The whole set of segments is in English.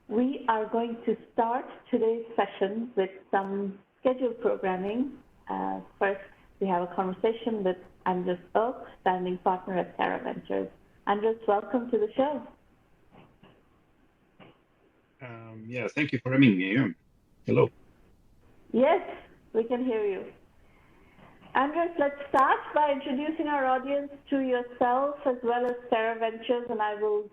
We are going to start today's session with some scheduled programming. First, we have a conversation with Andrus Oks, founding partner at Tera Ventures. Andrus, welcome to the show. Thank you for having me. Hello. Yes, we can hear you. Andrus, let's start by introducing our audience to yourself as well as Tera Ventures, and I will,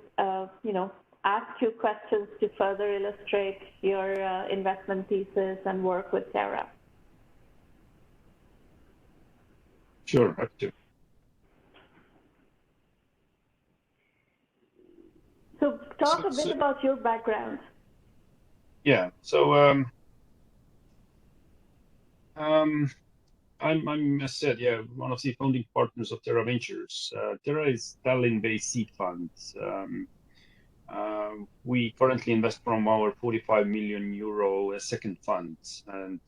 ask you questions to further illustrate your investment thesis and work with Tera. Sure, happy to. So talk a bit about your background. Yeah, so I'm, as said, one of the founding partners of Tera Ventures. Tera is Tallinn-based seed fund. We currently invest from our 45 million euro second fund, and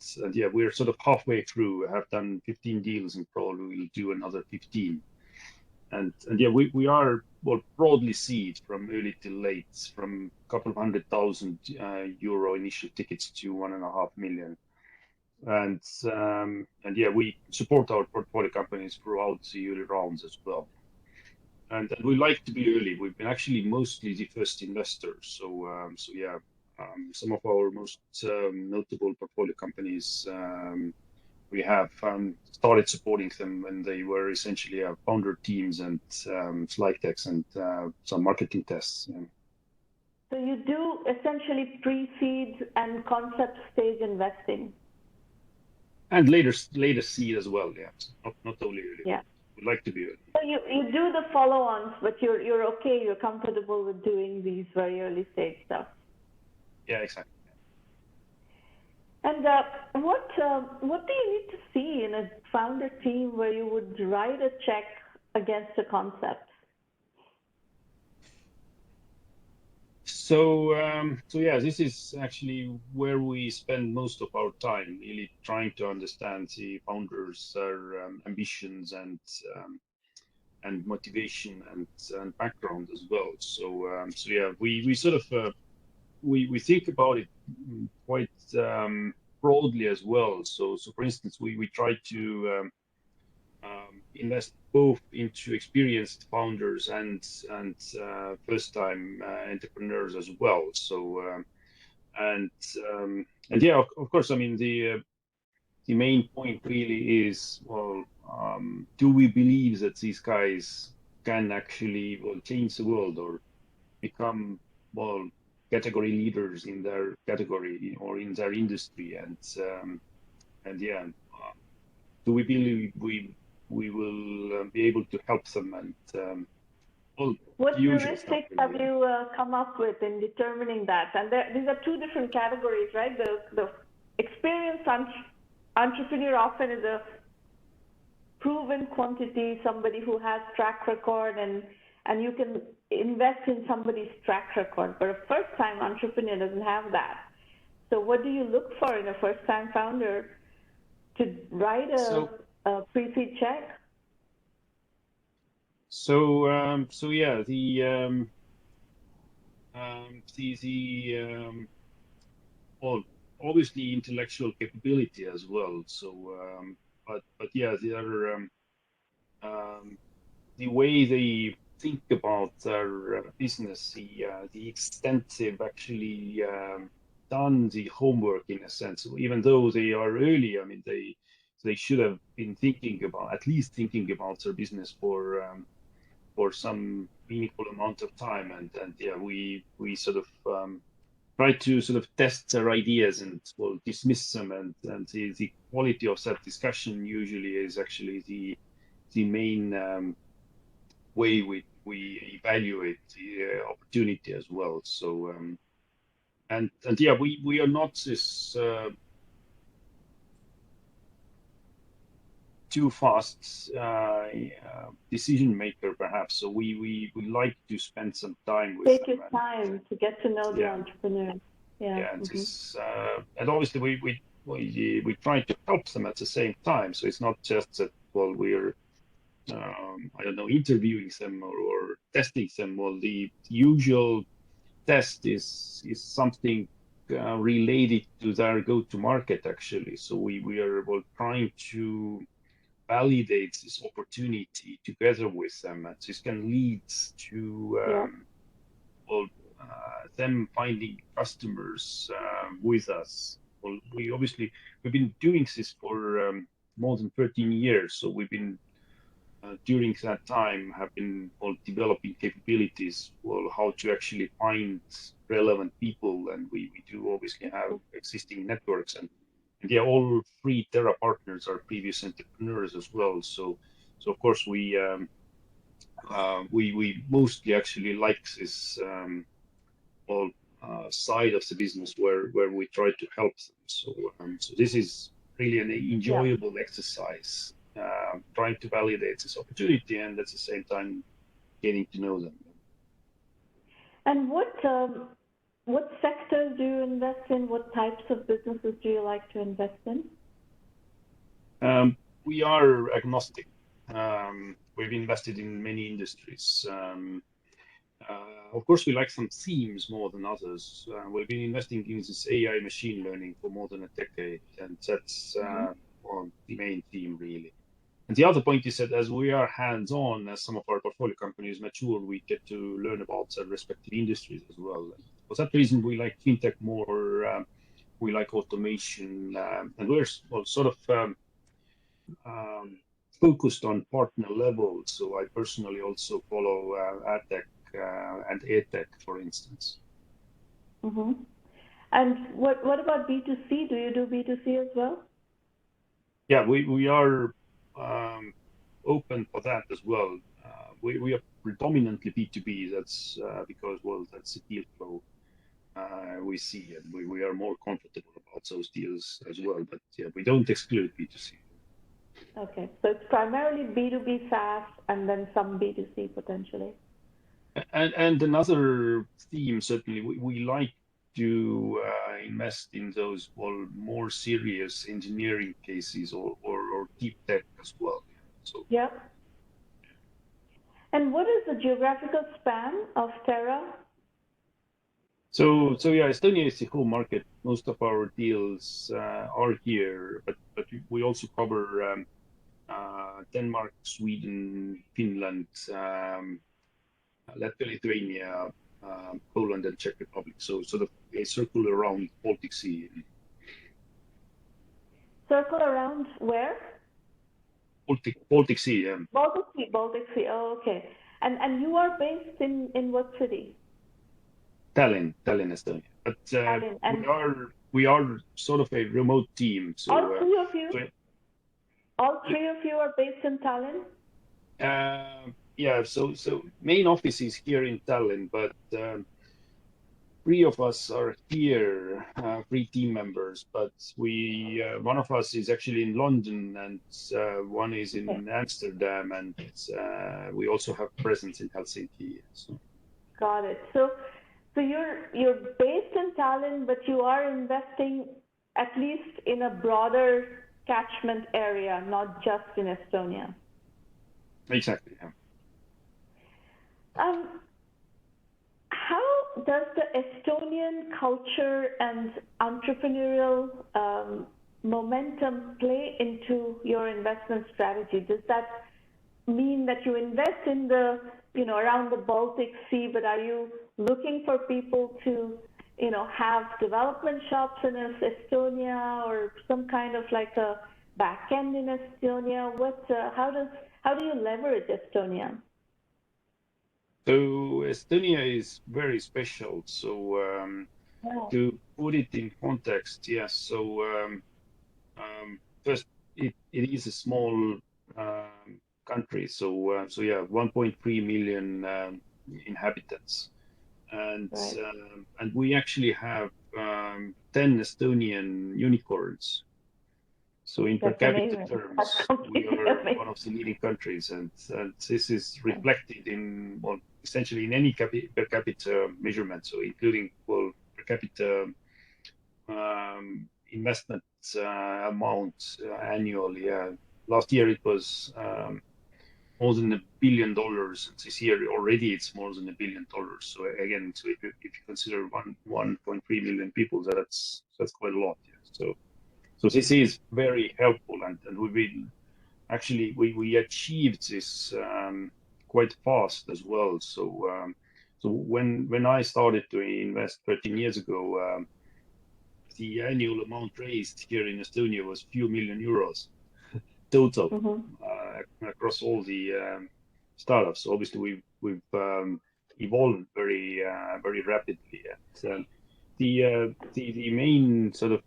we're sort of halfway through. We have done 15 deals and probably will do another 15. And we are broadly seed from early to late, from a couple of 100,000 euro initial tickets to 1.5 million. And we support our portfolio companies throughout the early rounds as well. And we like to be early. We've been actually mostly the first investors. Some of our most notable portfolio companies, we have started supporting them when they were essentially founder teams and slide decks and some marketing tests. Yeah. So you do essentially pre-seed and concept stage investing. And later seed as well, yeah. Not only early. Yeah. We'd like to be early. So you do the follow-ons, but you're okay, you're comfortable with doing these very early stage stuff. Yeah, exactly. And what do you need to see in a founder team where you would write a check against a concept? This is actually where we spend most of our time, really trying to understand the founders' ambitions and motivation and background as well. We sort of we think about it quite broadly as well. So for instance, we try to invest both into experienced founders and first-time entrepreneurs as well. Of course, I mean the main point really is, do we believe that these guys can actually change the world or become category leaders in their category or in their industry, do we believe we will be able to help them and what heuristics have you come up with in determining that? And these are two different categories, right? The experienced entrepreneur often is a proven quantity, somebody who has track record, and you can invest in somebody's track record, but a first-time entrepreneur doesn't have that. So what do you look for in a first-time founder to write a pre-seed check? Obviously intellectual capability as well. The way they think about their business, the extensive actually done the homework in a sense. Even though they are early, I mean they should have been at least thinking about their business for some meaningful amount of time. We sort of try to sort of test their ideas and dismiss them, and the quality of that discussion usually is actually the main way we evaluate the opportunity as well. So we are not this too fast decision maker perhaps. So we like to spend some time with them. Take your time to get to know the entrepreneur. And obviously we try to help them at the same time. So it's not just that we're interviewing them or testing them. The usual test is something related to their go-to-market actually. So we are trying to validate this opportunity together with them, and this can lead to them finding customers with us. Well, we've been doing this for more than 13 years, so we've been during that time have been developing capabilities, how to actually find relevant people, and we do obviously have existing networks, and yeah, all three Tera partners are previous entrepreneurs as well. So of course we mostly actually like this side of the business where we try to help them. So this is really an enjoyable exercise, trying to validate this opportunity and at the same time getting to know them. And what sectors do you invest in? What types of businesses do you like to invest in? We are agnostic. We've invested in many industries. Of course, we like some themes more than others. We've been investing in this AI machine learning for more than a decade, and that's the main theme, really. And the other point is that as we are hands-on, as some of our portfolio companies mature, we get to learn about their respective industries as well. For that reason, we like fintech more. We like automation, and we're sort of focused on partner level. So I personally also follow AdTech and EdTech, for instance. Mm-hmm. And what about B2C? Do you do B2C as well? Yeah, we are open for that as well. We are predominantly B2B. That's because, that's the deal flow we see, and we are more comfortable about those deals as well. But yeah, we don't exclude B2C. Okay, so it's primarily B2B SaaS and then some B2C potentially. And another theme, certainly, we like to invest in those more serious engineering cases or deep tech as well. So yeah. And what is the geographical span of Tera? So yeah, Estonia is the home market. Most of our deals are here, but we also cover Denmark, Sweden, Finland, Latvia, Lithuania, Poland, and Czech Republic. So sort of a circle around Baltic Sea. Circle around where? Baltic Sea. Baltic Sea. Oh, okay. And you are based in what city? Tallinn, Estonia. But Tallinn. We are sort of a remote team. So all three of you. All three of you are based in Tallinn? Yeah, so main office is here in Tallinn, but three of us are here, three team members, but one of us is actually in London and one is in Amsterdam, and we also have presence in Helsinki. So. Got it. So you're based in Tallinn, but you are investing at least in a broader catchment area, not just in Estonia. Exactly. Yeah. How does the Estonian culture and entrepreneurial momentum play into your investment strategy? Does that mean that you invest in around the Baltic Sea, but are you looking for people to, have development shops in Estonia or some kind of like a back end in Estonia? How do you leverage Estonia? So Estonia is very special. So to put it in context, yes. So first, it is a small country. So yeah, 1.3 million inhabitants, and we actually have 10 Estonian unicorns. So in per capita terms, we are one of the leading countries, and this is reflected in essentially in any per capita measurement. So including per capita investment amount annually. Last year it was more than $1 billion. This year already it's more than $1 billion. So again, so if you consider 1.3 million people, that's quite a lot. Yeah. So this is very helpful, and we achieved this quite fast as well. So when I started to invest 13 years ago, the annual amount raised here in Estonia was few million euros total across all the startups. So obviously, we've evolved very rapidly. And the main sort of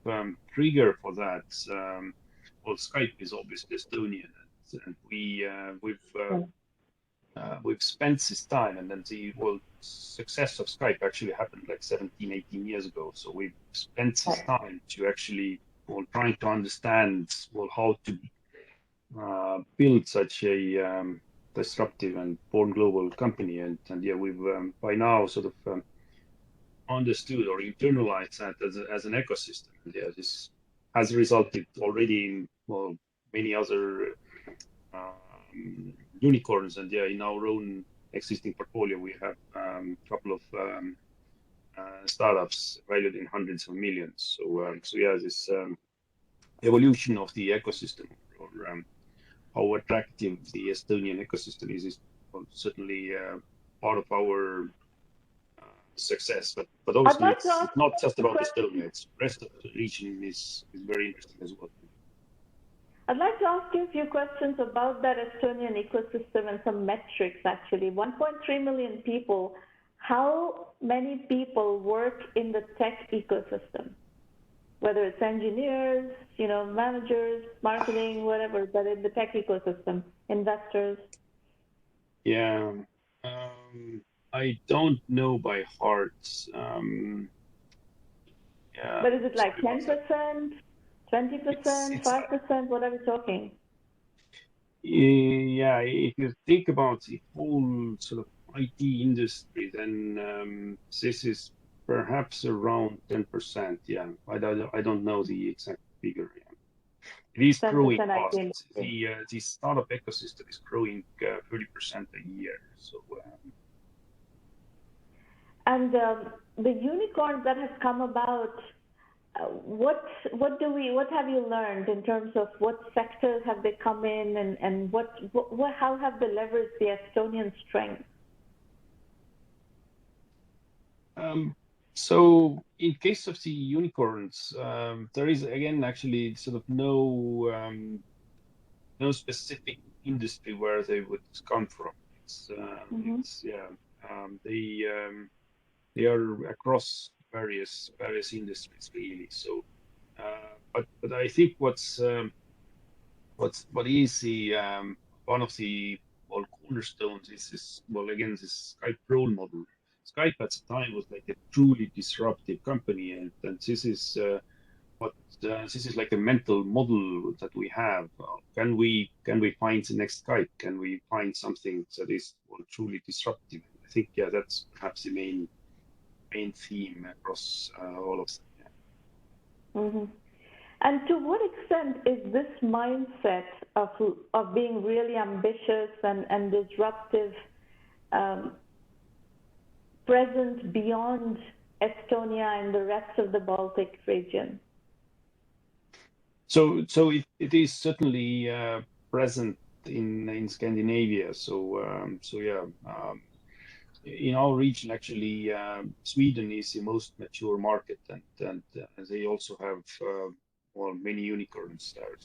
trigger for that, well, Skype is obviously Estonian, and we've spent this time, and then the success of Skype actually happened like 17, 18 years ago. So we've spent this time to actually trying to understand how to build such a disruptive and born global company, and yeah, we've by now sort of understood or internalized that as an ecosystem. And yeah, this has resulted already in many other unicorns, and yeah, in our own existing portfolio we have a couple of startups valued in hundreds of millions. So yeah, this evolution of the ecosystem, or how attractive the Estonian ecosystem is certainly part of our success. But obviously, it's not just about Estonia. It's the rest of the region is very interesting as well. I'd like to ask you a few questions about that Estonian ecosystem and some metrics, actually. 1.3 million people. How many people work in the tech ecosystem? Whether it's engineers, managers, marketing, whatever, but in the tech ecosystem, investors. Yeah, I don't know by heart. Yeah. But is it like 10%, 20%, 5%? What are we talking? Yeah, if you think about the whole sort of IT industry, then this is perhaps around 10%. Yeah, I don't know the exact figure. Yeah. It is growing fast. The startup ecosystem is growing 30% a year. So. And the unicorn that has come about, what have you learned in terms of what sectors have they come in, and how have they leveraged the Estonian strength? So in case of the unicorns, there is again actually sort of no specific industry where they would come from. They are across various industries really. So, but I think what is the one of the cornerstones is this Skype role model. Skype at the time was like a truly disruptive company, and this is this is like a mental model that we have. Can we find the next Skype? Can we find something that is truly disruptive? I think that's perhaps the main theme across all of them. Yeah. Mm-hmm. And to what extent is this mindset of being really ambitious and disruptive present beyond Estonia and the rest of the Baltic region? So it is certainly present in Scandinavia. So yeah. In our region, actually, Sweden is the most mature market, and they also have many unicorns there.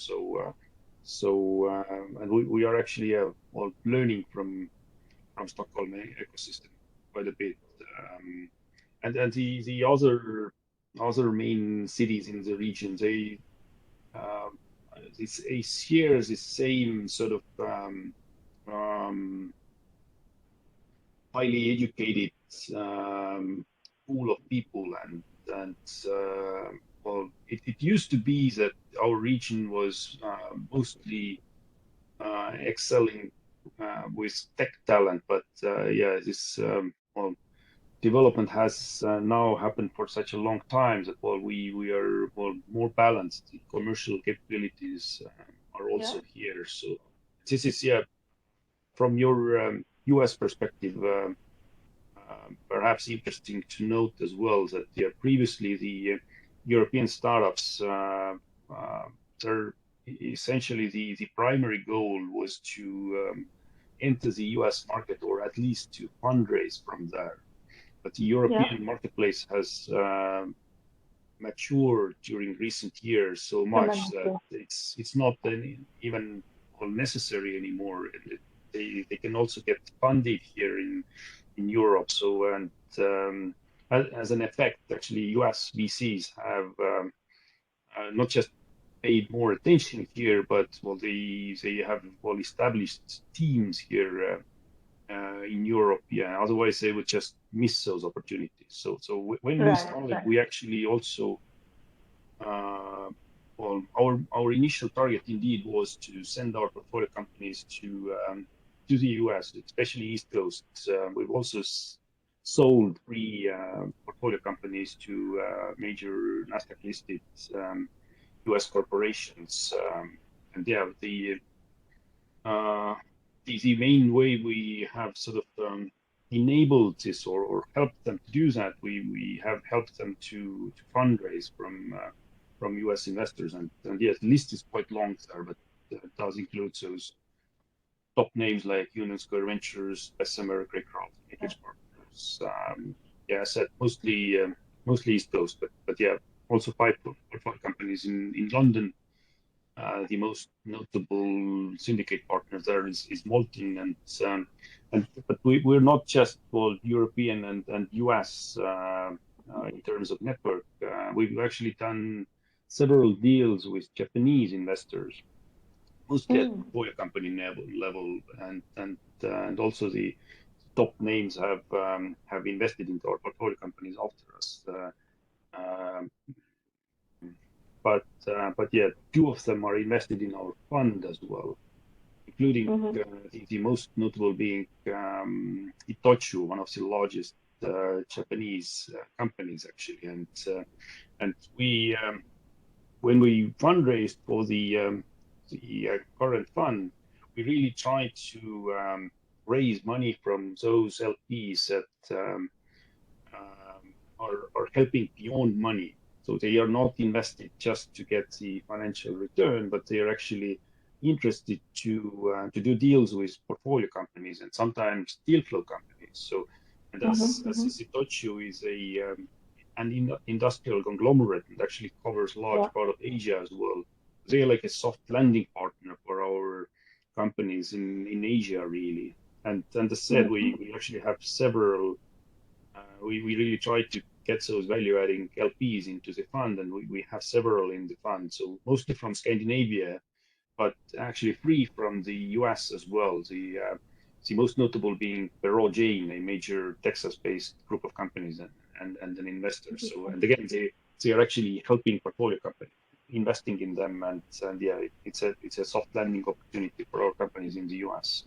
And we are actually learning from Stockholm ecosystem quite a bit. And the other main cities in the region, they share the same sort of highly educated pool of people, and it used to be that our region was mostly excelling with tech talent, but this development has now happened for such a long time that we are more balanced. The commercial capabilities are also here. So this is from your US perspective, perhaps interesting to note as well that previously the European startups, they're essentially the primary goal was to enter the US market, or at least to fundraise from there. But the European marketplace has matured during recent years so much that it's not even necessary anymore. They can also get funded here in Europe. So, and as an effect, actually, US VCs have not just paid more attention here, but they have established teams here in Europe. Yeah, otherwise they would just miss those opportunities. So when we started, we actually also our initial target indeed was to send our portfolio companies to the US, especially East Coast. We've also sold 3 portfolio companies to major Nasdaq listed US corporations. And yeah, the main way we have sort of enabled this or helped them to do that, we have helped them to fundraise from US investors. And yes, the list is quite long there, but it does include those top names like Tera Ventures, Bessemer, Craycraft, Matrix Partners. Yeah, I said mostly East Coast, but yeah, also 5 portfolio companies in London. The most notable syndicate partner there is Molten, but we're not just European and US in terms of network. We've actually done several deals with Japanese investors, mostly at portfolio company level, and also the top names have invested into our portfolio companies after us. But yeah, 2 of them are invested in our fund as well, including the most notable being Itochu, one of the largest Japanese companies actually. And we when we fundraised for the current fund, we really tried to raise money from those LPs that are helping beyond money. So they are not invested just to get the financial return, but they are actually interested to do deals with portfolio companies and sometimes deal flow companies. So, and as Itochu is an industrial conglomerate and actually covers a large part of Asia as well, they're like a soft landing partner for our companies in Asia, really. And as I said, we actually have several. We really try to get those value-adding LPs into the fund, and we have several in the fund. So mostly from Scandinavia, but actually 3 from the US as well. The most notable being Perot Jane, a major Texas-based group of companies and an investor. So, and again, they are actually helping portfolio companies, investing in them, and yeah, it's a soft landing opportunity for our companies in the US.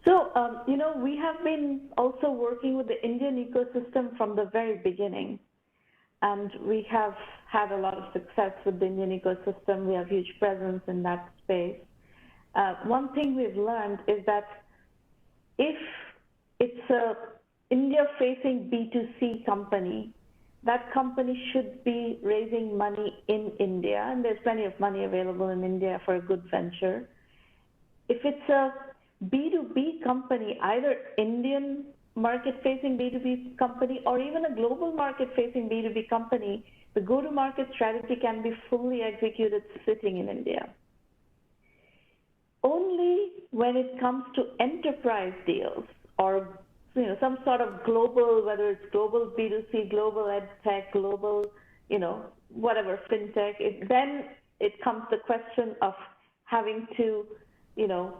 So, we have been also working with the Indian ecosystem from the very beginning, and we have had a lot of success with the Indian ecosystem. We have huge presence in that space. One thing we've learned is that if it's a India-facing B2C company, that company should be raising money in India, and there's plenty of money available in India for a good venture. If it's a B2B company, either Indian market-facing B2B company or even a global market-facing B2B company, the go-to-market strategy can be fully executed sitting in India. Only when it comes to enterprise deals or some sort of global, whether it's global B2C, global ed tech, global, whatever, fintech, then it comes the question of having to,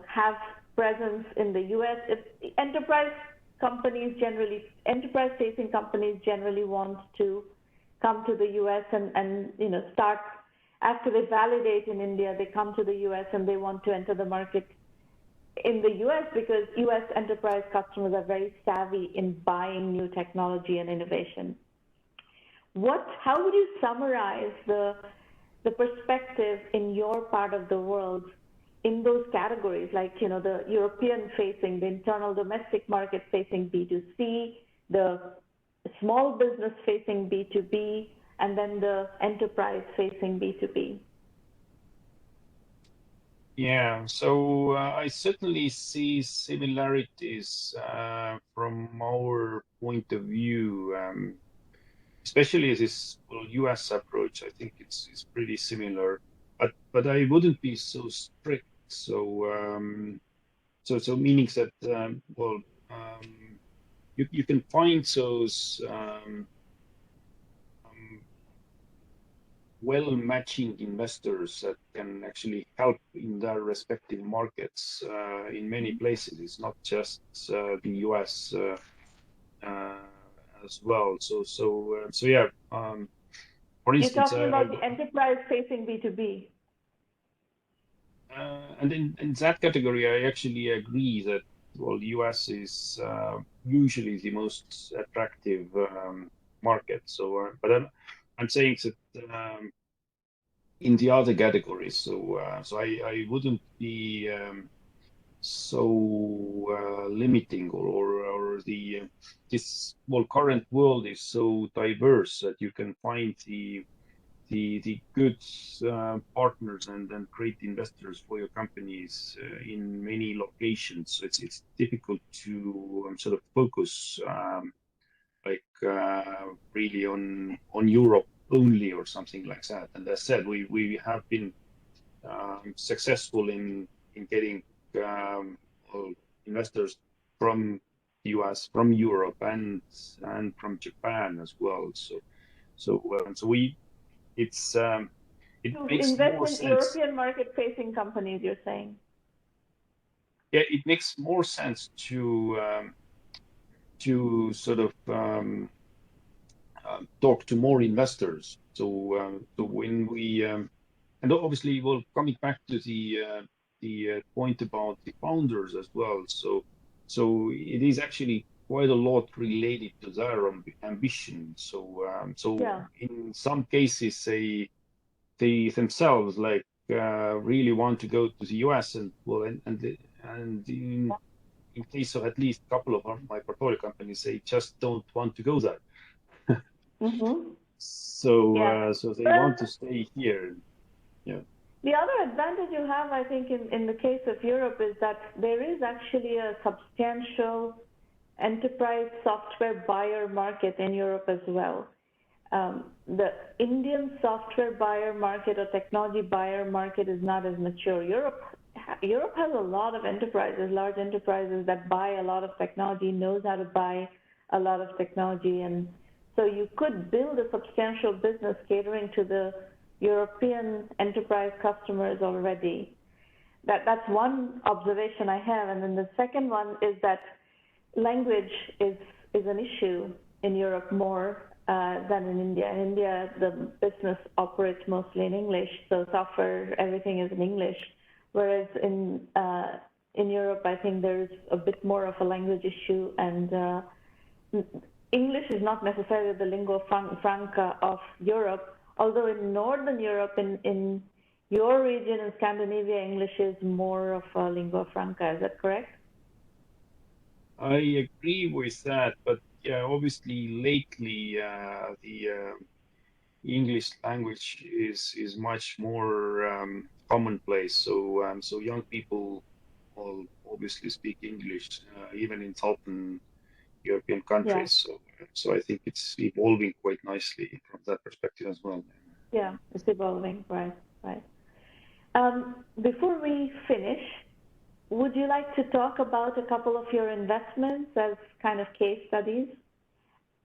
have presence in the US. Enterprise-facing companies generally want to come to the US and start, after they validate in India, they come to the US and they want to enter the market in the US because US enterprise customers are very savvy in buying new technology and innovation. How would you summarize the perspective in your part of the world in those categories, like, the European facing, the internal domestic market facing B2C, the small business facing B2B, and then the enterprise facing B2B? Yeah, so I certainly see similarities from our point of view, especially this US approach. I think it's pretty similar, but I wouldn't be so strict. So meaning that you can find those well-matching investors that can actually help in their respective markets in many places. It's not just the US as well. So yeah. For instance, you're talking about the enterprise facing B2B. And in that category, I actually agree that the US is usually the most attractive market. So, but I'm saying that in the other categories, so I wouldn't be so limiting, or this current world is so diverse that you can find the good partners and great investors for your companies in many locations. So it's difficult to sort of focus really on Europe only or something like that. And as I said, we have been successful in getting investors from the US, from Europe, and from Japan as well. So it's it To makes invest more in sense. European market-facing companies, you're saying? Yeah, it makes more sense to sort of talk to more investors. So when we and obviously, well, coming back to the point about the founders as well. So it is actually quite a lot related to their ambition. So Yeah. in some cases, they themselves really want to go to the US, and in case of at least a couple of my portfolio companies, they just don't want to go there. Mm-hmm. So they want to stay here. Yeah. The other advantage you have, I think, in the case of Europe is that there is actually a substantial enterprise software buyer market in Europe as well. The Indian software buyer market or technology buyer market is not as mature. Europe has a lot of enterprises, large enterprises that buy a lot of technology, knows how to buy a lot of technology, and so you could build a substantial business catering to the European enterprise customers already. That's one observation I have, and then the second one is that language is an issue in Europe more than in India. In India, the business operates mostly in English, so software, everything is in English. Whereas in Europe, I think there's a bit more of a language issue, and English is not necessarily the lingua franca of Europe, although in Northern Europe, in your region in Scandinavia, English is more of a lingua franca. Is that correct? I agree with that, but yeah, obviously lately the English language is much more commonplace. So young people all obviously speak English, even in Southern European countries. Yeah. So I think it's evolving quite nicely from that perspective as well. Yeah, it's evolving, right. Before we finish, would you like to talk about a couple of your investments as kind of case studies?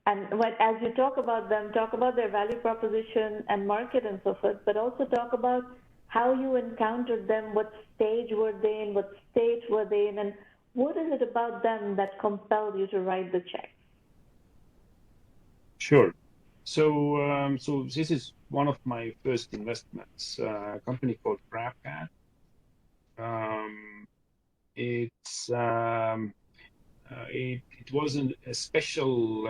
And as you talk about them, talk about their value proposition and market and so forth, but also talk about how you encountered them, what stage were they in, what state were they in, and what is it about them that compelled you to write the check? Sure. So this is one of my first investments, a company called GrabCAD. It wasn't a special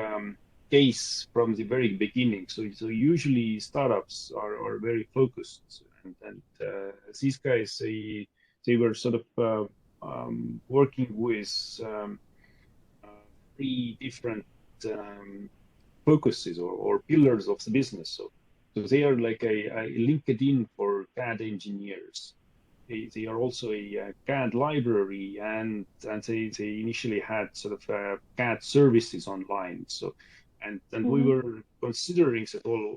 case from the very beginning. So usually startups are very focused, and these guys they were sort of working with three different focuses or pillars of the business. So they are like a LinkedIn for CAD engineers. They are also a CAD library, and they initially had sort of CAD services online. So and we were considering that, well,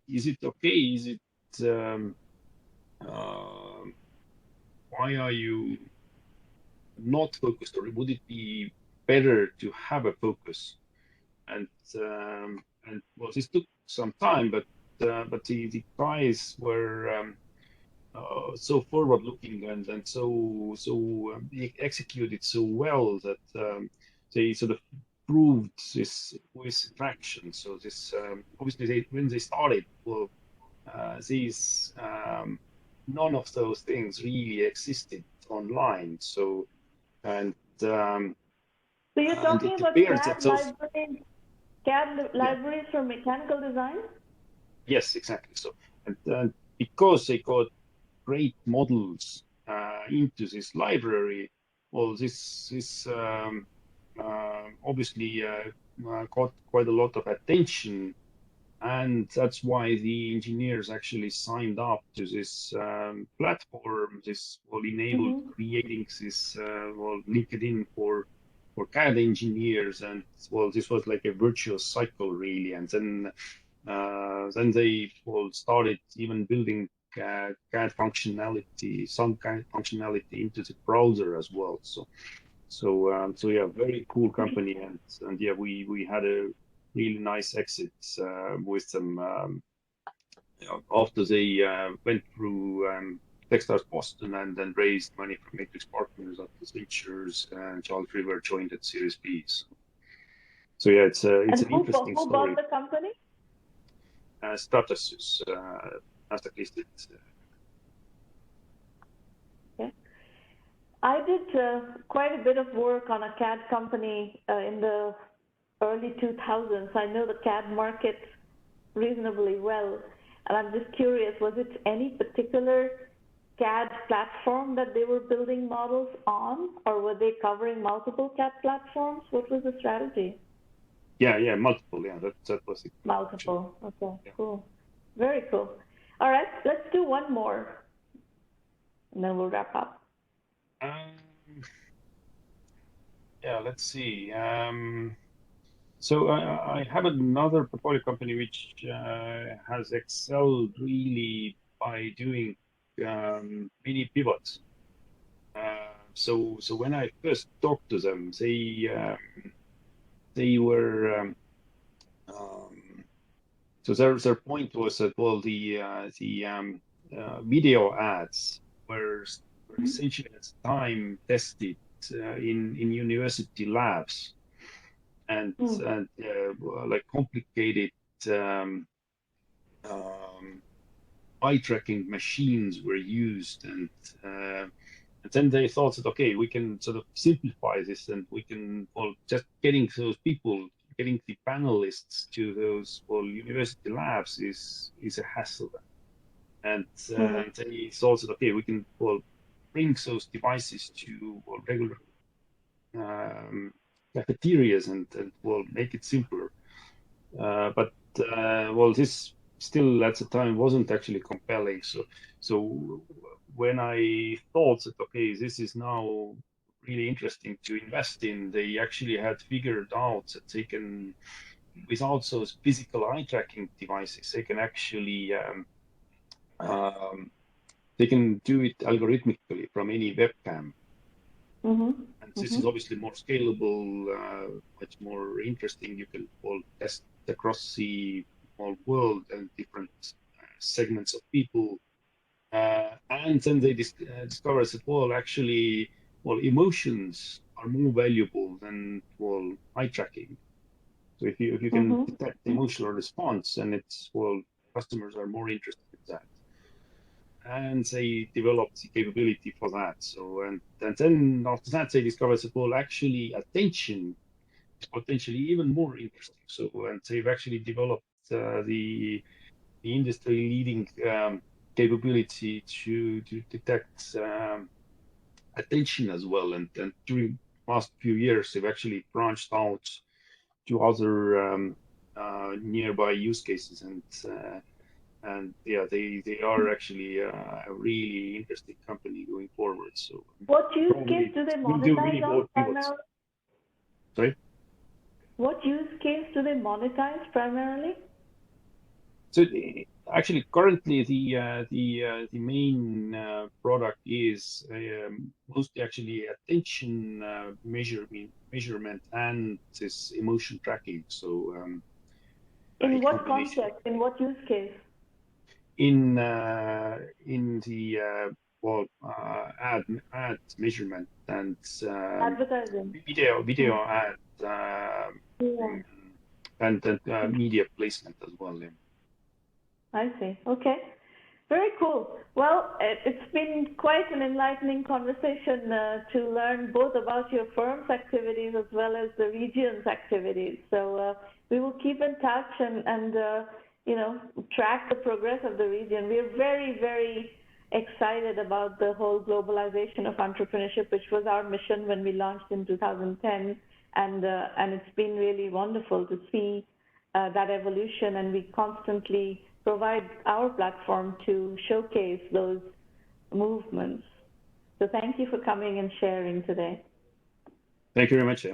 is it okay? Is it why are you not focused, or would it be better to have a focus? And well, this took some time, but the guys were so forward-looking and so they executed so well that they sort of proved this with traction. So this obviously when they started, well, these none of those things really existed online. So and um, So you're and talking it about appears that those CAD yeah. libraries for mechanical design? Yes, exactly. So, and because they got great models into this library, well, this obviously got quite a lot of attention, and that's why the engineers actually signed up to this platform. This will enable creating this well LinkedIn for CAD engineers, and well, this was like a virtuous cycle really, and then they well started even building CAD functionality, some CAD functionality into the browser as well. So yeah, very cool company, and yeah, we had a really nice exit with them after they went through Techstars Boston and then raised money from Matrix Partners, Andrus Ventures, and Charles River joined at Series B. So yeah, it's an interesting Who story. bought the company? Stratasys, Nasdaq listed. Okay. I did quite a bit of work on a CAD company in the early 2000s. I know the CAD market reasonably well, and I'm just curious, was it any particular CAD platform that they were building models on, or were they covering multiple CAD platforms? What was the strategy? Yeah, multiple. Yeah, that was it. Multiple. Okay, yeah. Cool. Very cool. All right, let's do one more, and then we'll wrap up. Yeah, let's see. So I have another portfolio company which has excelled really by doing mini pivots. So when I first talked to them, they were so their point was that, well, the video ads were essentially at the time tested in university labs, and like complicated eye tracking machines were used, and then they thought that, okay, we can sort of simplify this, and we can, well, just getting those people, getting the panelists to those, well, university labs is a hassle. And they thought that, okay, we can, well, bring those devices to, well, regular cafeterias and well, make it simpler. But well, this still at the time wasn't actually compelling. So when I thought that, okay, this is now really interesting to invest in, they actually had figured out that they can, without those physical eye tracking devices, they can actually they can do it algorithmically from any webcam. And this is obviously more scalable, much more interesting. You can, well, test across the whole world and different segments of people. And then they discover that, well, actually, well, emotions are more valuable than, well, eye tracking. So if you can detect the emotional response, and it's, well, customers are more interested in that. And they developed the capability for that. So and then after that they discovered that, well, actually attention is potentially even more interesting. So and they've actually developed the industry leading capability to detect attention as well. And during last few years, they've actually branched out to other nearby use cases, and yeah, they are actually a really interesting company going forward. So what use case do they monetize on primarily? Sorry? What use case do they monetize primarily? So actually, currently the main product is mostly actually attention measurement and this emotion tracking. So in what context? In what use case? In the ad measurement and advertising, video ad and media placement as well. Yeah. I see. Okay. Very cool. Well, it's been quite an enlightening conversation to learn both about your firm's activities as well as the region's activities. So we will keep in touch and you know, track the progress of the region. We are very, very excited about the whole globalization of entrepreneurship, which was our mission when we launched in 2010, and it's been really wonderful to see that evolution, and we constantly provide our platform to showcase those movements. So thank you for coming and sharing today. Thank you very much.